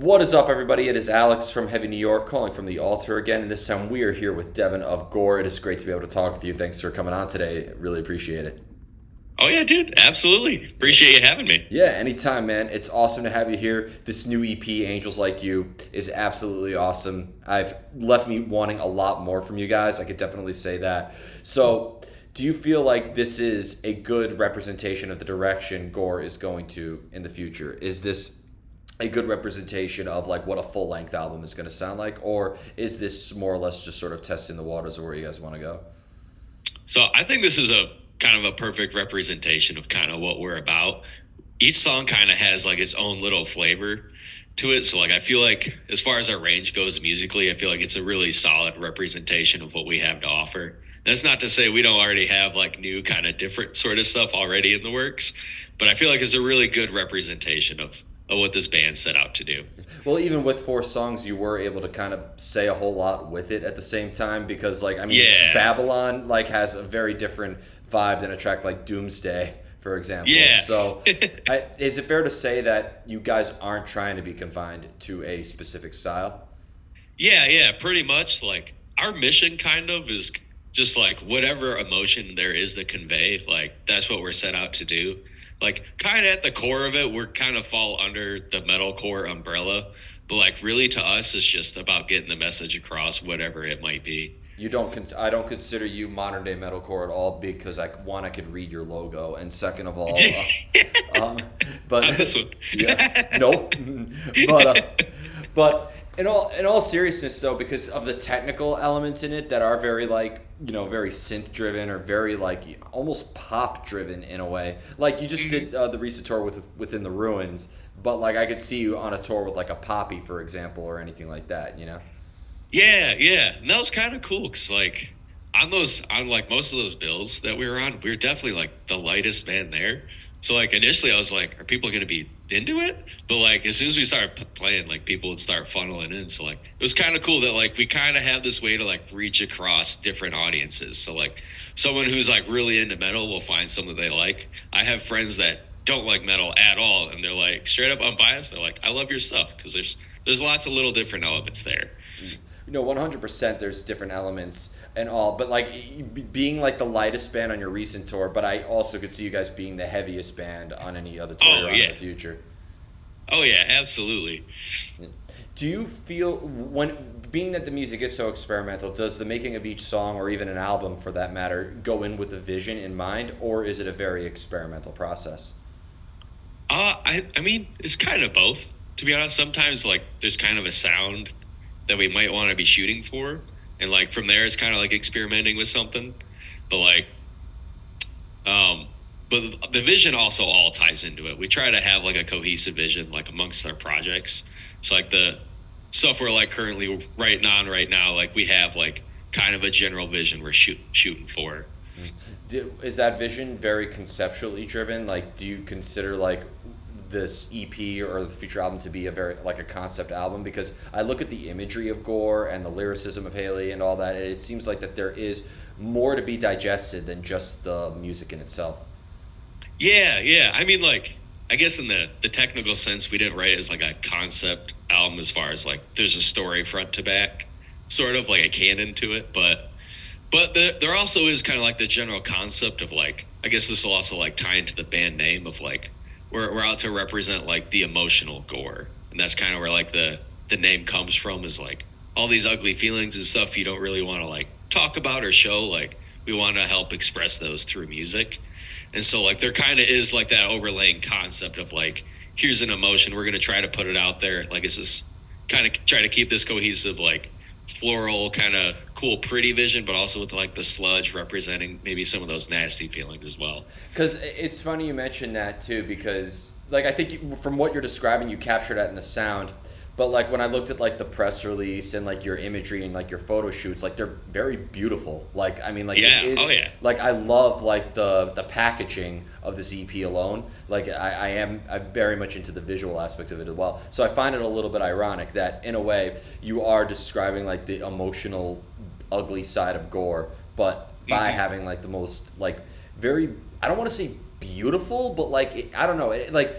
What is up, everybody? It is Alex from Heavy New York calling from the Alto again, and this time we are here with Devin of GORE. It is great to be able to talk with you. Thanks for coming on today. Really appreciate it. Oh yeah, dude, absolutely. Appreciate you having me. Yeah, anytime, man. It's awesome to have you here. This new EP, Angels Like You, is absolutely awesome. I've left me wanting a lot more from you guys. I could definitely say that. So, do you feel like this is a good representation of the direction GORE is going to in the future? Is this a good representation of like what a full length album is going to sound like, or is this more or less just sort of testing the waters of where you guys want to go? So I think this is a kind of a perfect representation of kind of what we're about. Each song kind of has like its own little flavor to it. So like I feel like as far as our range goes musically, I feel like it's a really solid representation of what we have to offer. And that's not to say we don't already have like new kind of different sort of stuff already in the works, but I feel like it's a really good representation of what this band set out to do. Well, even with four songs, you were able to kind of say a whole lot with it at the same time because, like, I mean, Yeah. Babylon like has a very different vibe than a track like Doomsday, for example. Yeah. So, is it fair to say that you guys aren't trying to be confined to a specific style? Yeah, pretty much. Like our mission kind of is just like whatever emotion there is to convey, like that's what we're set out to do. Like kind of at the core of it, we're kind of fall under the metalcore umbrella, but like really to us, it's just about getting the message across, whatever it might be. You don't. I don't consider you modern day metalcore at all because I could read your logo, and second of all, um, but Not this one. yeah, nope. but but in all seriousness though, because of the technical elements in it that are very like very synth driven or very like almost pop driven in a way. Like you just did the recent tour within the ruins, but like I could see you on a tour with like a Poppy, for example, or anything like that. Yeah. And that was kind of cool because like on like most of those bills that we were on, we were definitely like the lightest band there. So like initially I was like, are people going to be into it? But like as soon as we started playing, like people would start funneling in. So like it was kind of cool that like we kind of have this way to like reach across different audiences. So like someone who's like really into metal will find something they like. I have friends that don't like metal at all, and they're like straight up unbiased. They're like, I love your stuff because there's lots of little different elements there. 100% there's different elements and all, but like being like the lightest band on your recent tour, but I also could see you guys being the heaviest band on any other tour Oh you're on in yeah, the future. oh yeah, absolutely. Do you feel when being that the music is so experimental, does the making of each song or even an album for that matter go in with a vision in mind, or is it a very experimental process? I mean, it's kind of both. To be honest, sometimes like there's kind of a sound that we might want to be shooting for, and like from there, it's kind of like experimenting with something. But like, um, but the vision also all ties into it. We try to have like a cohesive vision, like amongst our projects. So like the stuff we're like currently writing on right now, like we have like kind of a general vision we're shooting for. Is that vision very conceptually driven? Like, do you consider like this EP or the future album to be a very like a concept album? Because I look at the imagery of GORE and the lyricism of Haley and all that, and it seems like that there is more to be digested than just the music in itself. Yeah. I mean, like, I guess in the technical sense, we didn't write it as like a concept album as far as like there's a story front to back, sort of like a canon to it. But there also is kind of like the general concept of like, I guess this will also like tie into the band name of like, we're out to represent like the emotional GORE. And that's kind of where like the name comes from is like all these ugly feelings and stuff you don't really want to like talk about or show. Like we want to help express those through music. And so like there kind of is like that overlaying concept of like, here's an emotion. We're going to try to put it out there. Like it's this kind of try to keep this cohesive, like floral kind of cool, pretty vision, but also with like the sludge representing maybe some of those nasty feelings as well. Because it's funny you mentioned that too, because like I think from what you're describing, you captured that in the sound. But like when I looked at like the press release and like your imagery and like your photo shoots, like they're very beautiful. Like I mean, like Yeah. it is. Oh yeah. Like I love like the packaging of this EP alone. Like I'm very much into the visual aspect of it as well. So I find it a little bit ironic that in a way you are describing like the emotional, ugly side of GORE, but by having like the most like very I don't want to say beautiful, but like I don't know, like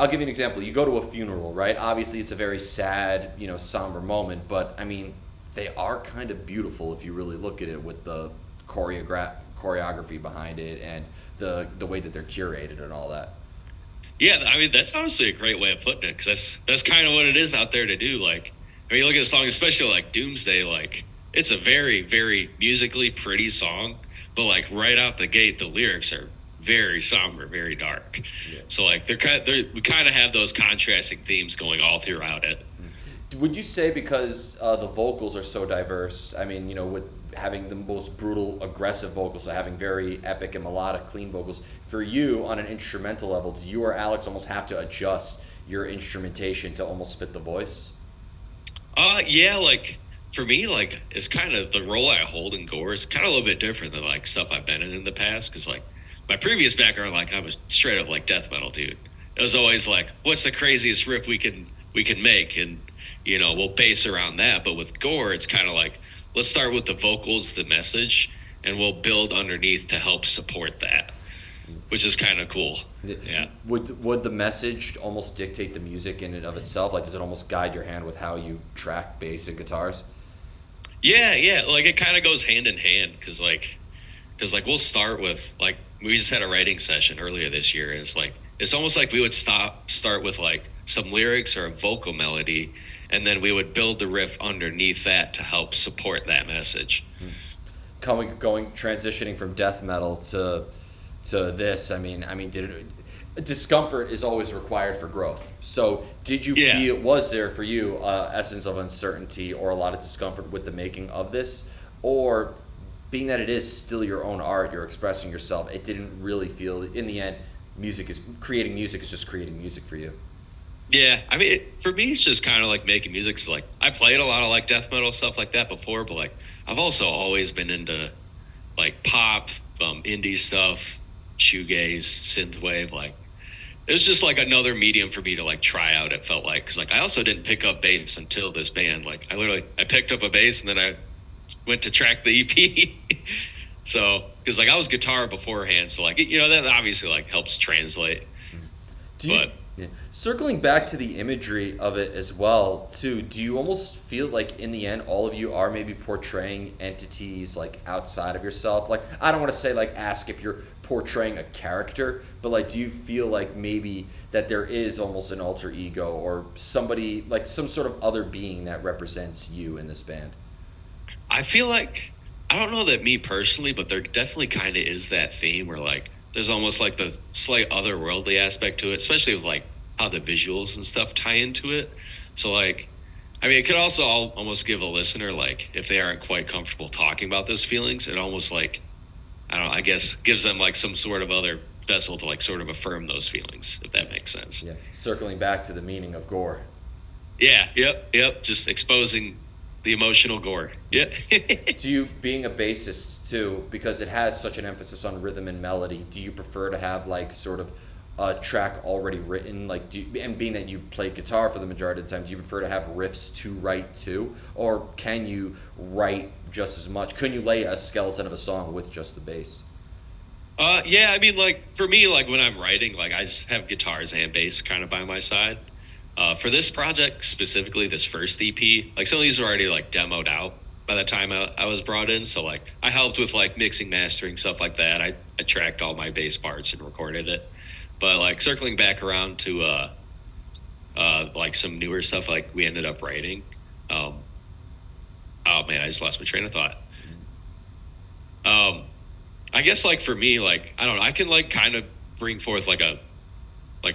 I'll give you an example. You go to a funeral, right? Obviously, it's a very sad, somber moment, but I mean, they are kind of beautiful if you really look at it with the choreography behind it and the way that they're curated and all that. Yeah, I mean that's honestly a great way of putting it, because that's kind of what it is out there to do. Like, I mean, you look at a song, especially like Doomsday, like it's a very, very musically pretty song, but like right out the gate, the lyrics are very somber, very dark. Yeah. So like we kind of have those contrasting themes going all throughout it. Would you say because the vocals are so diverse? I mean, with having the most brutal, aggressive vocals, so having very epic and melodic, clean vocals. For you, on an instrumental level, do you or Alex almost have to adjust your instrumentation to almost fit the voice? Yeah, like for me, like it's kind of the role I hold in Gore is kind of a little bit different than like stuff I've been in the past. Because like my previous background, like I was straight up like death metal dude. It was always like, what's the craziest riff we can make, and we'll base around that. But with Gore, it's kind of like, let's start with the vocals, the message, and we'll build underneath to help support that, which is kind of cool. Yeah. Would the message almost dictate the music in and of itself? Like, does it almost guide your hand with how you track bass and guitars? Yeah. Like it kind of goes hand in hand, because we'll start with like we just had a writing session earlier this year, and it's almost like we would start with like some lyrics or a vocal melody, and then we would build the riff underneath that to help support that message. Transitioning from death metal to this, I mean, discomfort is always required for growth. So, did you feel, was there for you essence of uncertainty or a lot of discomfort with the making of this, or being that it is still your own art, you're expressing yourself, it didn't really feel in the end creating music is just creating music for you? Yeah, I mean, for me, it's just kind of like making music. Cause like I played a lot of like death metal stuff like that before, but like I've also always been into like pop, indie stuff, shoegaze, synthwave. Like it was just like another medium for me to like try out. It felt like, cause like I also didn't pick up bass until this band. Like I picked up a bass and then I went to track the EP. So, cause like I was guitar beforehand, so like that obviously like helps translate. Yeah. Circling back to the imagery of it as well, too, do you almost feel like in the end all of you are maybe portraying entities like outside of yourself? Like, I don't want to say like ask if you're portraying a character, but like do you feel like maybe that there is almost an alter ego or somebody like some sort of other being that represents you in this band? I feel like, I don't know that me personally, but there definitely kind of is that theme where like there's almost like the slight otherworldly aspect to it, especially with like how the visuals and stuff tie into it. So like, I mean, it could also almost give a listener, like if they aren't quite comfortable talking about those feelings, it almost like, I don't know, I guess gives them like some sort of other vessel to like sort of affirm those feelings, if that makes sense. Yeah. Circling back to the meaning of gore. Yeah. Yep. Just exposing the emotional gore. Yeah. Do you, being a bassist too, because it has such an emphasis on rhythm and melody, do you prefer to have like sort of a track already written? Like, and being that you played guitar for the majority of the time, do you prefer to have riffs to write too, or can you write just as much? Can you lay a skeleton of a song with just the bass? Yeah. I mean, like for me, like when I'm writing, like I just have guitars and bass kind of by my side. For this project specifically, this first EP, like some of these were already like demoed out by the time I was brought in. So like I helped with like mixing, mastering, stuff like that. I tracked all my bass parts and recorded it. But like circling back around to like some newer stuff, like we ended up writing. Oh man, I just lost my train of thought. I guess like for me, like I don't know, I can like kind of bring forth like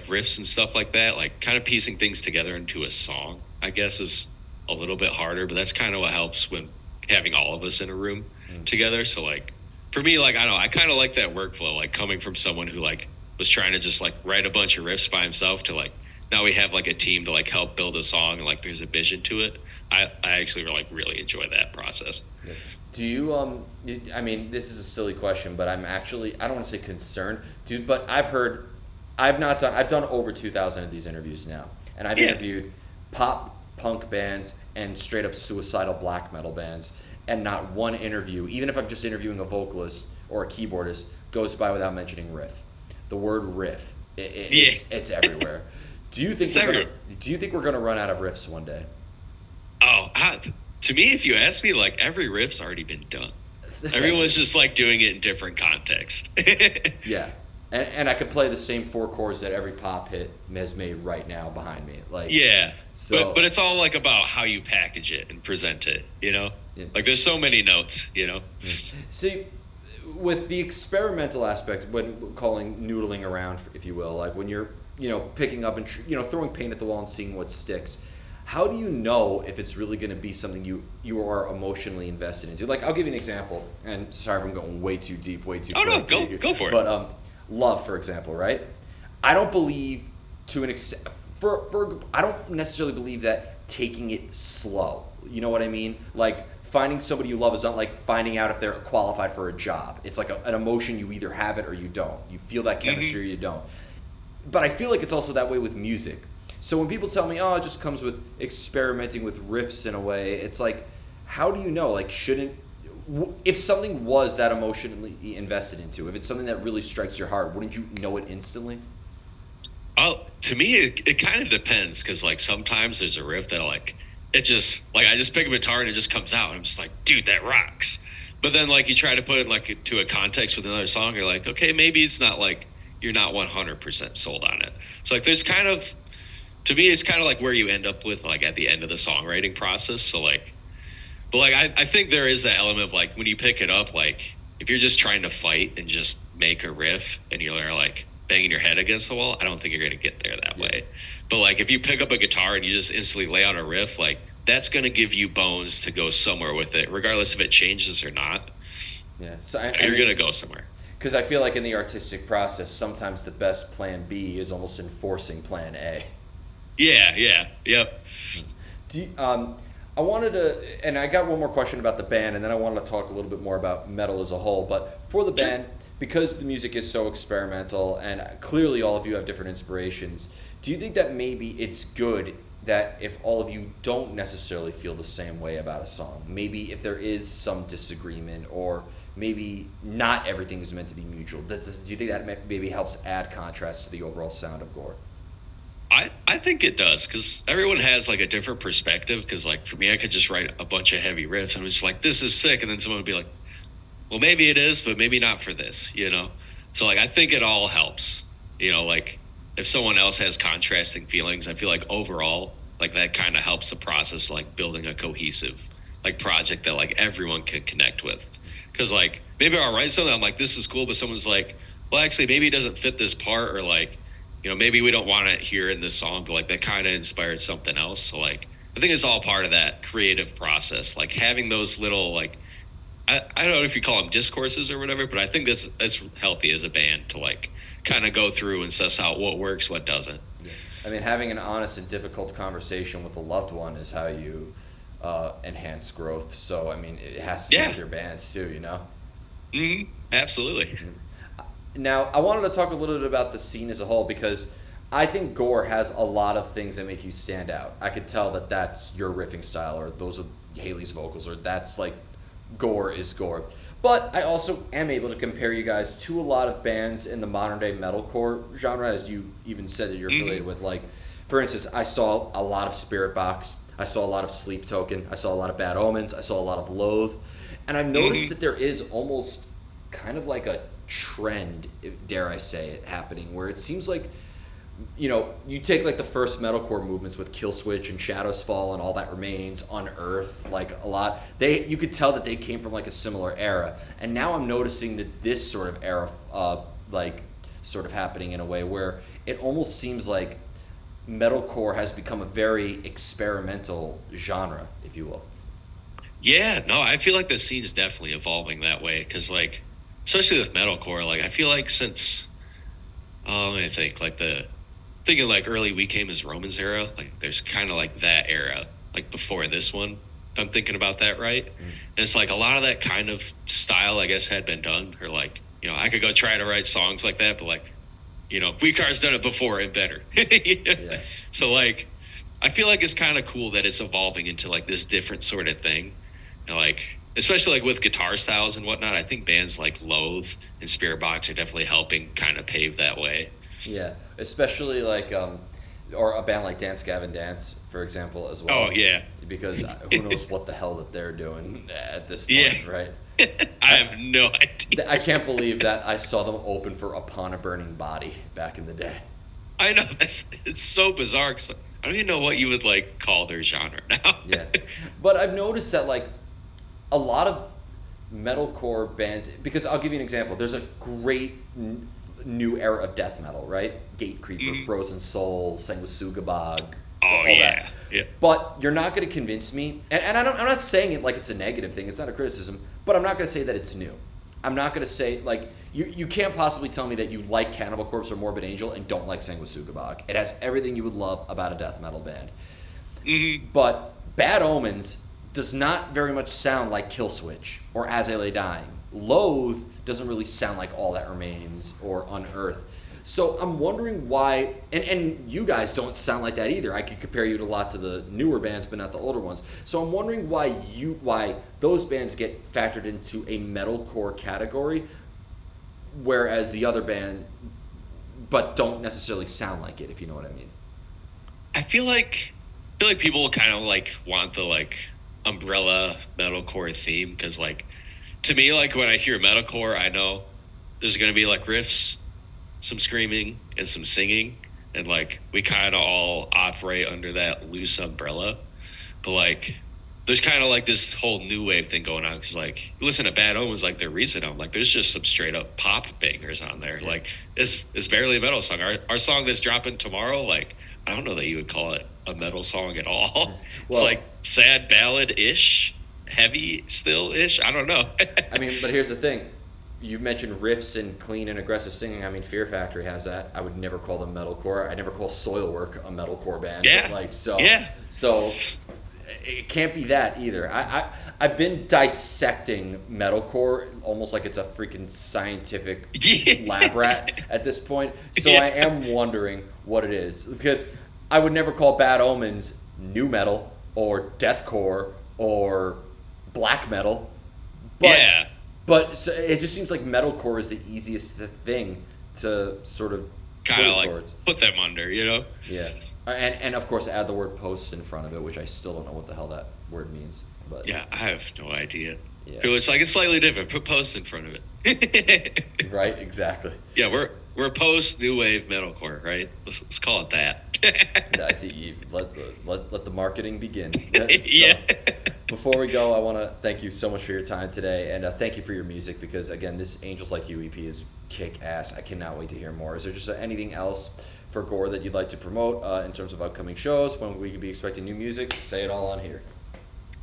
riffs and stuff like that, like kind of piecing things together into a song, I guess is a little bit harder, but that's kind of what helps when having all of us in a room together. So like for me, like I don't know, I kind of like that workflow, like coming from someone who like was trying to just like write a bunch of riffs by himself to like now we have like a team to like help build a song and like there's a vision to it. I actually like really enjoy that process. Yeah. Do you I mean, this is a silly question, but I'm actually, I don't want to say concerned, dude, but I've done over 2,000 of these interviews now, and I've interviewed pop punk bands and straight up suicidal black metal bands, and not one interview, even if I'm just interviewing a vocalist or a keyboardist, goes by without mentioning riff. The word riff, it's everywhere. Do you think It's everywhere. we're gonna run out of riffs one day? Oh, to me, if you ask me, like every riff's already been done. Thank you. Everyone's just like doing it in different context. Yeah, and I could play the same four chords that every pop hit has made right now behind me. Like, Yeah, so but it's all like about how you package it and present it. yeah. Like there's so many notes. See, with the experimental aspect, when calling noodling around, if you will, like when you're picking up and throwing paint at the wall and seeing what sticks. How do you know if it's really going to be something you are emotionally invested into? Like, I'll give you an example. And sorry if I'm going way too deep, way too. Oh no, go for it. But love, for example, right? I don't believe to an extent. I don't necessarily believe that taking it slow. You know what I mean? Like finding somebody you love is not like finding out if they're qualified for a job. It's like an emotion. You either have it or you don't. You feel that chemistry or you don't. But I feel like it's also that way with music. So when people tell me, oh, it just comes with experimenting with riffs in a way, it's like, how do you know? Like, if something was that emotionally invested into, if it's something that really strikes your heart, wouldn't you know it instantly? Oh, to me, it kind of depends because like sometimes there's a riff that like it just like I just pick a guitar and it just comes out. And I'm just like, dude, that rocks. But then like you try to put it like to a context with another song, you're like, okay, maybe it's not like you're not 100% sold on it. So like there's kind of to me, it's kind of like where you end up with like at the end of the songwriting process. So like, but like I think there is that element of like when you pick it up, like if you're just trying to fight and just make a riff and you're like banging your head against the wall, I don't think you're gonna get there that way. But like if you pick up a guitar and you just instantly lay out a riff, like that's gonna give you bones to go somewhere with it, regardless if it changes or not. Yeah, so you're gonna go somewhere. Because I feel like in the artistic process, sometimes the best plan B is almost enforcing plan A. Yeah, yep. I wanted to, and I got one more question about the band, and then I wanted to talk a little bit more about metal as a whole. But for the band, because the music is so experimental, and clearly all of you have different inspirations, do you think that maybe it's good that if all of you don't necessarily feel the same way about a song, maybe if there is some disagreement, or maybe not everything is meant to be mutual, do you think that maybe helps add contrast to the overall sound of Gore? I think it does because everyone has like a different perspective. Because like for me, I could just write a bunch of heavy riffs and I'm just like, this is sick, and then someone would be like, well, maybe it is, but maybe not for this, So like I think it all helps, like if someone else has contrasting feelings, I feel like overall like that kind of helps the process, like building a cohesive like project that like everyone can connect with. Because like maybe I'll write something, I'm like, this is cool, but someone's like, well, actually maybe it doesn't fit this part, or like maybe we don't want it here in this song, but like that kind of inspired something else. So like, I think it's all part of that creative process, like having those little, like, I don't know if you call them discourses or whatever, but I think that's healthy as a band to like kind of go through and suss out what works, what doesn't. Yeah. I mean, having an honest and difficult conversation with a loved one is how you enhance growth. So, I mean, it has to do with your bands too, Mm-hmm. Absolutely. Mm-hmm. Now, I wanted to talk a little bit about the scene as a whole because I think Gore has a lot of things that make you stand out. I could tell that that's your riffing style, or those are Haley's vocals, or that's like Gore is Gore. But I also am able to compare you guys to a lot of bands in the modern day metalcore genre, as you even said that you're affiliated with. Like, for instance, I saw a lot of Spirit Box, I saw a lot of Sleep Token, I saw a lot of Bad Omens, I saw a lot of Loathe, and I've noticed that there is almost kind of like a trend, dare I say it, happening where it seems like you take like the first metalcore movements with Killswitch and Shadows Fall and All That Remains, Unearth, like a lot, you could tell that they came from like a similar era, and now I'm noticing that this sort of era like sort of happening in a way where it almost seems like metalcore has become a very experimental genre, if you will. Yeah, no, I feel like the scene's definitely evolving that way because like especially with metalcore, like I feel like since let me think, like thinking like early We Came as Romans era, like there's kind of like that era, like before this one, if I'm thinking about that right. And it's like a lot of that kind of style, I guess, had been done, or like I could go try to write songs like that, but like We Car's done it before and better. Yeah. So like I feel like it's kind of cool that it's evolving into like this different sort of thing, and like especially like with guitar styles and whatnot. I think bands like Loathe and Spirit Box are definitely helping kind of pave that way. Yeah, especially like or a band like Dance Gavin Dance, for example, as well. Oh yeah, Because who knows what the hell that they're doing at this point, yeah. right? I have no idea. I can't believe that I saw them open for Upon a Burning Body back in the day. I know it's so bizarre. 'Cause I don't even know what you would like call their genre now. Yeah, but I've noticed that like a lot of metalcore bands, because I'll give you an example. There's a great new era of death metal, right? Gatecreeper, Frozen Soul, Sanguisugabog, Oh all yeah, that. yeah. But you're not going to convince me, and I'm not saying it like it's a negative thing. It's not a criticism, but I'm not going to say that it's new. I'm not going to say like you can't possibly tell me that you like Cannibal Corpse or Morbid Angel and don't like Sanguisugabog. It has everything you would love about a death metal band. But Bad Omens does not very much sound like Killswitch or As I Lay Dying. Loathe doesn't really sound like All That Remains or Unearth. So I'm wondering why, and you guys don't sound like that either. I could compare you to a lot to the newer bands, but not the older ones. So I'm wondering why those bands get factored into a metalcore category, whereas the other band, but don't necessarily sound like it, if you know what I mean. I feel like people kind of like want the like umbrella metalcore theme because like to me like when I hear metalcore I know there's gonna be like riffs, some screaming and some singing, and like we kind of all operate under that loose umbrella. But like there's kind of like this whole new wave thing going on because like you listen to Bad Omens, like their recent album, like there's just some straight up pop bangers on there. Yeah. Like it's barely a metal song. Our song that's dropping tomorrow, like I don't know that you would call it a metal song at all. It's like sad ballad ish, heavy still ish. I don't know. I mean, but here's the thing. You mentioned riffs and clean and aggressive singing. I mean, Fear Factory has that. I would never call them metalcore. I never call Soilwork a metalcore band. Yeah. Like so. Yeah. So it can't be that either. I've been dissecting metalcore almost like it's a freaking scientific lab rat at this point. So Yeah. I am wondering what it is because I would never call Bad Omens new metal or deathcore or black metal. But Yeah. But so it just seems like metalcore is the easiest thing to sort of Kind put of like towards. put them under, you know? Yeah, and of course add the word post in front of it, which I still don't know what the hell that word means. But Yeah, I have no idea. Yeah. It's like it's slightly different. Put post in front of it. right, exactly. Yeah, we're post new wave metalcore, right? Let's call it that. I think you let the marketing begin. Yeah. Before we go, I want to thank you so much for your time today, and thank you for your music because again, this Angels Like You EP is kick ass. I cannot wait to hear more. Is there just anything else for Gore that you'd like to promote in terms of upcoming shows? When we could be expecting new music? Say it all on here.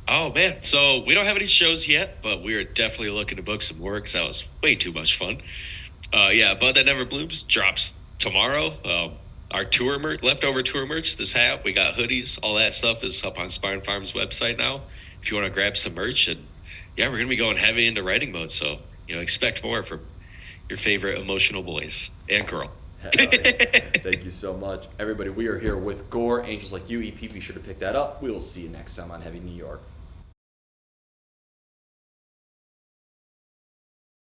Oh man, so we don't have any shows yet, but we are definitely looking to book some work. 'Cause that was way too much fun. Yeah, Bud That Never Blooms drops tomorrow. Our leftover tour merch, this hat, we got hoodies, all that stuff is up on Spine Farm's website now. If you want to grab some merch, and yeah, we're gonna be going heavy into writing mode, so expect more from your favorite emotional boys and girl. Hell yeah. Thank you so much, everybody. We are here with Gore, Angels Like You EP. Be sure to pick that up. We will see you next time on Heavy New York.